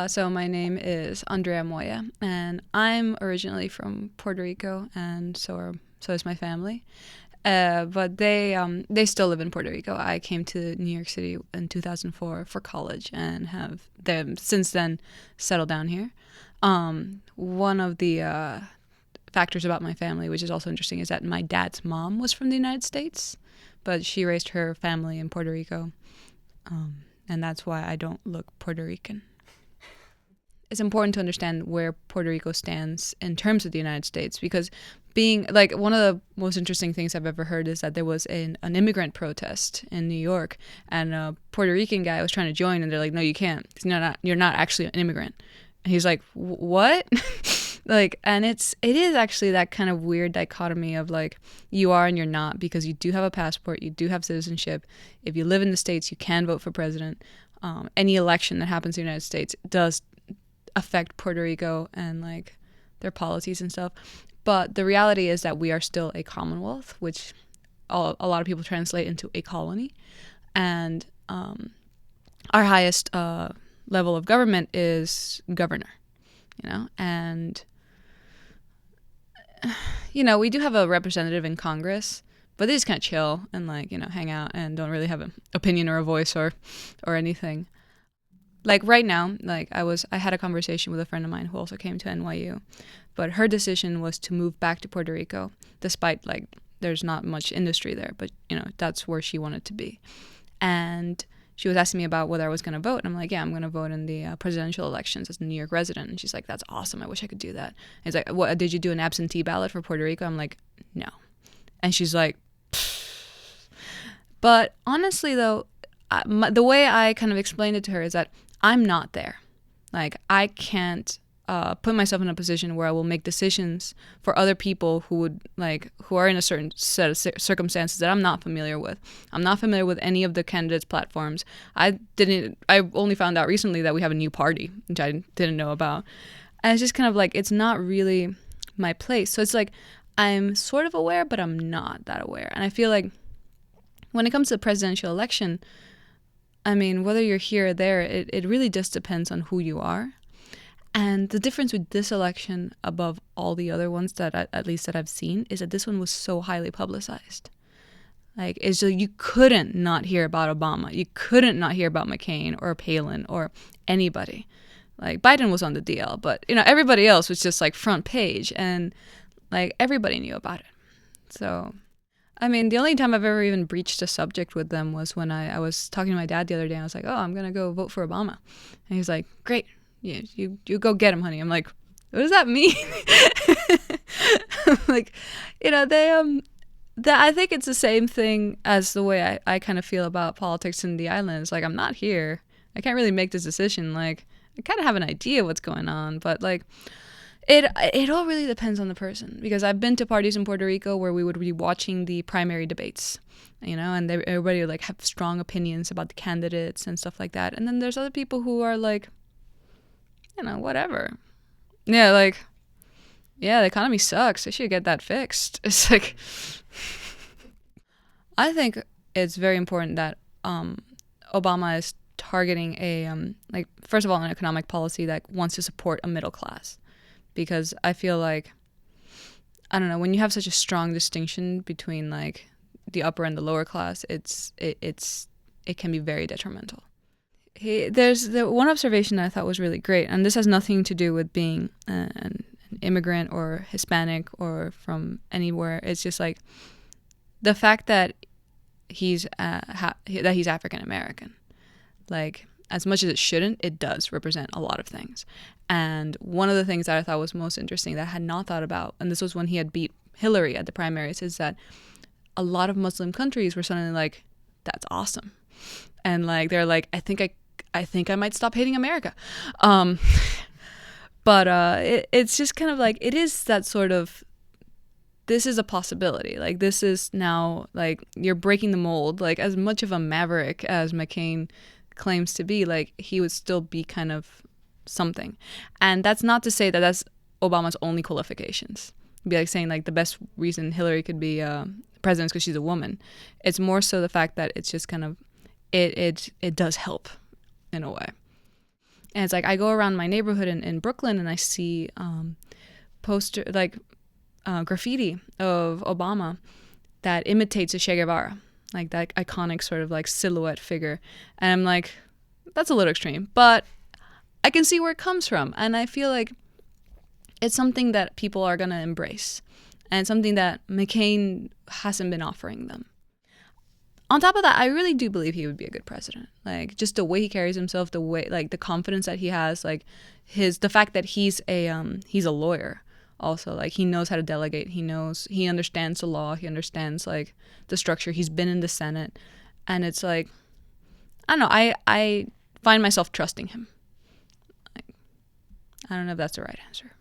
So my name is Andrea Moya, and I'm originally from Puerto Rico, and so is my family. But they still live in Puerto Rico. I came to New York City in 2004 for college, and have them since then settled down here. One of the factors about my family, which is also interesting, is that my dad's mom was from the United States, but she raised her family in Puerto Rico, and that's why I don't look Puerto Rican. It's important to understand where Puerto Rico stands in terms of the United States, because being like one of the most interesting things I've ever heard is that there was an immigrant protest in New York, and a Puerto Rican guy was trying to join, and they're like, no, you can't. You're not actually an immigrant. And he's like, what? Like, and it is actually that kind of weird dichotomy of like, you are and you're not, because you do have a passport, you do have citizenship. If you live in the States, you can vote for president. Any election that happens in the United States does affect Puerto Rico and like their policies and stuff. But the reality is that we are still a commonwealth, which a lot of people translate into a colony. And our highest level of government is governor, and we do have a representative in Congress, but they just kind of chill and like, hang out and don't really have an opinion or a voice or anything. Like right now, like I had a conversation with a friend of mine who also came to NYU, but her decision was to move back to Puerto Rico, despite like there's not much industry there, but that's where she wanted to be. And she was asking me about whether I was going to vote, and I'm like, yeah, I'm going to vote in the presidential elections as a New York resident. And she's like, that's awesome. I wish I could do that. And he's like, what, did you do an absentee ballot for Puerto Rico? I'm like, no. And she's like, pfft. But honestly though, the way I kind of explained it to her is that I'm not there. Like, I can't put myself in a position where I will make decisions for other people who are in a certain set of circumstances that I'm not familiar with. I'm not familiar with any of the candidates' platforms. I only found out recently that we have a new party, which I didn't know about. And it's just kind of like, it's not really my place. So it's like, I'm sort of aware, but I'm not that aware. And I feel like when it comes to the presidential election, I mean, whether you're here or there, it really just depends on who you are. And the difference with this election above all the other ones at least that I've seen, is that this one was so highly publicized. Like, it's just, you couldn't not hear about Obama. You couldn't not hear about McCain or Palin or anybody. Like, Biden was on the DL, but, everybody else was just like front page, and like everybody knew about it. So, I mean, the only time I've ever even breached a subject with them was when I was talking to my dad the other day. And I was like, oh, I'm going to go vote for Obama. And he's like, great. Yeah, you go get him, honey. I'm like, what does that mean? Like, I think it's the same thing as the way I kind of feel about politics in the islands. Like, I'm not here. I can't really make this decision. Like, I kind of have an idea what's going on, but like, It all really depends on the person, because I've been to parties in Puerto Rico where we would be watching the primary debates, and everybody would like have strong opinions about the candidates and stuff like that. And then there's other people who are like, whatever. Yeah, like, yeah, the economy sucks. They should get that fixed. It's like, I think it's very important that Obama is targeting like, first of all, an economic policy that wants to support a middle class. Because I feel like, I don't know, when you have such a strong distinction between like the upper and the lower class, it can be very detrimental. There's the one observation that I thought was really great, and this has nothing to do with being an immigrant or Hispanic or from anywhere. It's just like the fact that he's African American. Like, as much as it shouldn't, it does represent a lot of things. And one of the things that I thought was most interesting that I had not thought about, and this was when he had beat Hillary at the primaries, is that a lot of Muslim countries were suddenly like, that's awesome. And like, they're like, I think I might stop hating America. But it's just kind of like, it is that sort of, this is a possibility. Like, this is now, like, you're breaking the mold. Like, as much of a maverick as McCain claims to be, like, he would still be kind of something. And that's not to say that that's Obama's only qualifications. It'd be like saying, like, the best reason Hillary could be president is because she's a woman. It's more so the fact that it's just kind of, it does help in a way. And it's like I go around my neighborhood in Brooklyn and I see poster like graffiti of Obama that imitates a Che Guevara, like that iconic sort of like silhouette figure. And I'm like, that's a little extreme, but I can see where it comes from. And I feel like it's something that people are going to embrace and something that McCain hasn't been offering them. On top of that, I really do believe he would be a good president. Like just the way he carries himself, the way, like the confidence that he has, like the fact that he's a lawyer also, like he knows how to delegate. He understands the law. He understands like the structure. He's been in the Senate, and it's like, I don't know. I find myself trusting him. Like, I don't know if that's the right answer.